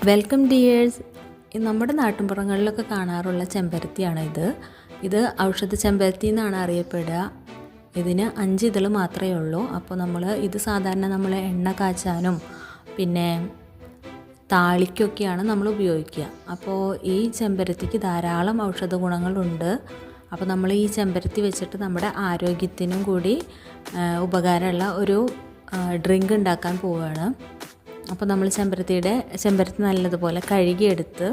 Welcome dears. നമ്മുടെ നാട്ടിൻപുറങ്ങളിലൊക്കെ കാണാറുള്ള ചെമ്പരത്തിയാണ് ഇത് ഔഷധ ചെമ്പരത്തി എന്നാണ് അറിയപ്പെടുക. ഇതിന് 5 ഇതൾ മാത്രമേ ഉള്ളൂ. അപ്പോൾ ഇത് സാധാരണ നമ്മൾ എണ്ണ കാച്ചാനും പിന്നെ താളിക്കൊക്കെയാണ് നമ്മൾ ഉപയോഗിക്കുക. അപ്പോൾ ഈ ചെമ്പരത്തിക്ക് ധാരാളം ഔഷധ ഗുണങ്ങളുണ്ട്. അപ്പോൾ നമ്മൾ ഈ ചെമ്പരത്തി വെച്ചിട്ട് നമ്മുടെ ആരോഗ്യത്തിനും കൂടി ഉപകാരമുള്ള ഒരു ഡ്രിങ്ക് ഉണ്ടാക്കാൻ പോവുകയാണ്. അപ്പോൾ നമ്മൾ ചെമ്പരത്തി നല്ലതുപോലെ കഴുകിയെടുത്ത്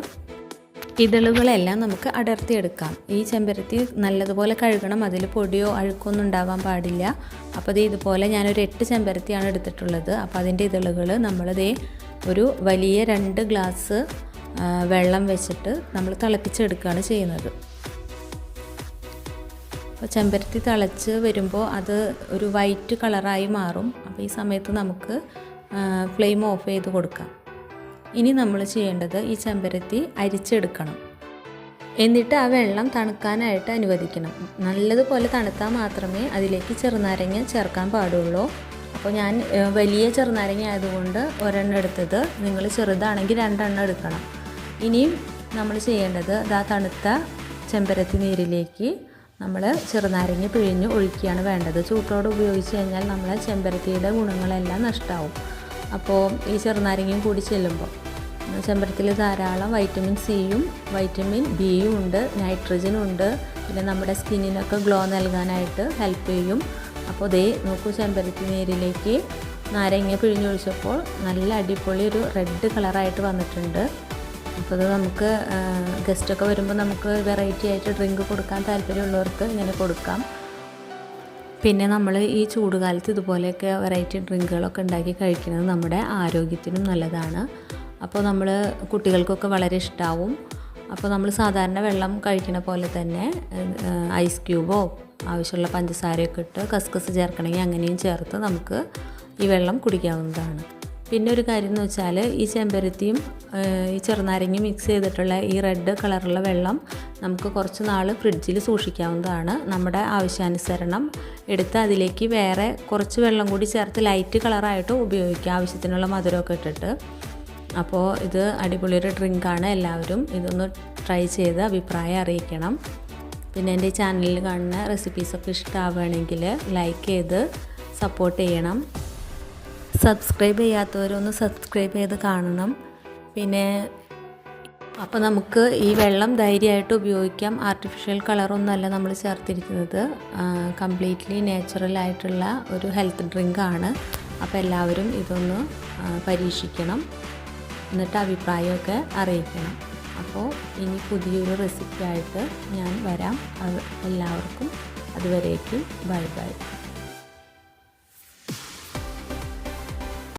ഇതളുകളെല്ലാം നമുക്ക് അടർത്തിയെടുക്കാം. ഈ ചെമ്പരത്തി നല്ലതുപോലെ കഴുകണം, അതിൽ പൊടിയോ അഴുക്കൊന്നും ഉണ്ടാവാൻ പാടില്ല. അപ്പോൾ ഇതുപോലെ ഞാനൊരു 8 ചെമ്പരത്തിയാണ് എടുത്തിട്ടുള്ളത്. അപ്പോൾ അതിൻ്റെ ഇതളുകൾ ഒരു വലിയ 2 ഗ്ലാസ് വെള്ളം വെച്ചിട്ട് നമ്മൾ തിളപ്പിച്ചെടുക്കുകയാണ് ചെയ്യുന്നത്. അപ്പോൾ ചെമ്പരത്തി തിളച്ച് വരുമ്പോൾ അത് ഒരു വൈറ്റ് കളറായി മാറും. അപ്പോൾ ഈ സമയത്ത് നമുക്ക് ഫ്ലെയിം ഓഫ് ചെയ്ത് കൊടുക്കാം. ഇനി നമ്മൾ ചെയ്യേണ്ടത് ഈ ചെമ്പരത്തി അരിച്ചെടുക്കണം. എന്നിട്ട് ആ വെള്ളം തണുക്കാനായിട്ട് അനുവദിക്കണം. നല്ലതുപോലെ തണുത്താൽ മാത്രമേ അതിലേക്ക് ചെറുനാരങ്ങ ചേർക്കാൻ പാടുള്ളൂ. അപ്പോൾ ഞാൻ വലിയ ചെറുനാരങ്ങ ആയതുകൊണ്ട് ഒരെണ്ണം എടുത്തത്. നിങ്ങൾ ചെറുതാണെങ്കിൽ 2 എണ്ണം എടുക്കണം. ഇനിയും നമ്മൾ ചെയ്യേണ്ടത് തണുത്ത ചെമ്പരത്തി നീരിലേക്ക് നമ്മൾ ചെറുനാരങ്ങ പിഴിഞ്ഞ് ഒഴിക്കുകയാണ് വേണ്ടത്. ചൂട്ടോടെ ഉപയോഗിച്ച് കഴിഞ്ഞാൽ നമ്മളെ ചെമ്പരത്തിയുടെ ഗുണങ്ങളെല്ലാം നഷ്ടമാവും. അപ്പോൾ ഈ ചെറുനാരങ്ങയും കൂടി ചെല്ലുമ്പോൾ ചെമ്പരത്തിയിൽ ധാരാളം വൈറ്റമിൻ സിയും വൈറ്റമിൻ ബിയും ഉണ്ട്, നൈട്രജനും ഉണ്ട്. പിന്നെ നമ്മുടെ സ്കിന്നിനൊക്കെ ഗ്ലോ നൽകാനായിട്ട് ഹെൽപ്പ് ചെയ്യും. അപ്പോൾ നോക്കൂ, ചെമ്പരത്തി നീരിലേക്ക് നാരങ്ങ പിഴിഞ്ഞൊഴിച്ചപ്പോൾ നല്ല അടിപൊളി ഒരു റെഡ് കളറായിട്ട് വന്നിട്ടുണ്ട്. അപ്പോൾ നമുക്ക് ഗസ്റ്റൊക്കെ വരുമ്പോൾ നമുക്ക് വെറൈറ്റി ആയിട്ട് ഡ്രിങ്ക് കൊടുക്കാൻ താല്പര്യമുള്ളവർക്ക് ഇങ്ങനെ കൊടുക്കാം. പിന്നെ നമ്മൾ ഈ ചൂടുകാലത്ത് ഇതുപോലെയൊക്കെ വെറൈറ്റി ഡ്രിങ്കുകളൊക്കെ ഉണ്ടാക്കി കഴിക്കുന്നത് നമ്മുടെ ആരോഗ്യത്തിനും നല്ലതാണ്. അപ്പോൾ കുട്ടികൾക്കൊക്കെ വളരെ ഇഷ്ടമാവും. അപ്പോൾ നമ്മൾ സാധാരണ വെള്ളം കഴിക്കുന്ന പോലെ തന്നെ ഐസ് ക്യൂബോ ആവശ്യമുള്ള പഞ്ചസാരയൊക്കെ ഇട്ട് കസ്കസ് ചേർക്കണമെങ്കിൽ അങ്ങനെയും ചേർത്ത് നമുക്ക് ഈ വെള്ളം കുടിക്കാവുന്നതാണ്. പിന്നെ ഒരു കാര്യം എന്ന് വെച്ചാൽ ഈ ചെമ്പരത്തിയും ഈ ചെറുനാരങ്ങയും മിക്സ് ചെയ്തിട്ടുള്ള ഈ റെഡ് കളറുള്ള വെള്ളം നമുക്ക് കുറച്ച് നാൾ ഫ്രിഡ്ജിൽ സൂക്ഷിക്കാവുന്നതാണ്. നമ്മുടെ ആവശ്യാനുസരണം എടുത്ത് അതിലേക്ക് വേറെ കുറച്ച് വെള്ളം കൂടി ചേർത്ത് ലൈറ്റ് കളറായിട്ട് ഉപയോഗിക്കാം, ആവശ്യത്തിനുള്ള മധുരമൊക്കെ ഇട്ടിട്ട്. അപ്പോൾ ഇത് അടിപൊളിയൊരു ഡ്രിങ്കാണ്. എല്ലാവരും ഇതൊന്ന് ട്രൈ ചെയ്ത് അഭിപ്രായം അറിയിക്കണം. പിന്നെ എൻ്റെ ഈ ചാനലിൽ കാണുന്ന റെസിപ്പീസൊക്കെ ഇഷ്ടമാവുകയാണെങ്കിൽ ലൈക്ക് ചെയ്ത് സപ്പോർട്ട് ചെയ്യണം. സബ്സ്ക്രൈബ് ചെയ്യാത്തവരൊന്ന് സബ്സ്ക്രൈബ് ചെയ്ത് കാണണം. പിന്നെ അപ്പോൾ നമുക്ക് ഈ വെള്ളം ധൈര്യമായിട്ട് ഉപയോഗിക്കാം. ആർട്ടിഫിഷ്യൽ കളറൊന്നുമല്ല നമ്മൾ ചേർത്തിരിക്കുന്നത്. കംപ്ലീറ്റ്ലി നാച്ചുറൽ ആയിട്ടുള്ള ഒരു ഹെൽത്ത് ഡ്രിങ്കാണ്. അപ്പോൾ എല്ലാവരും ഇതൊന്ന് പരീക്ഷിക്കണം, എന്നിട്ട് അഭിപ്രായമൊക്കെ അറിയിക്കണം. അപ്പോൾ ഇനി പുതിയൊരു റെസിപ്പി ആയിട്ട് ഞാൻ വരാം. എല്ലാവർക്കും അതുവരേക്കും ബൈ ബൈ.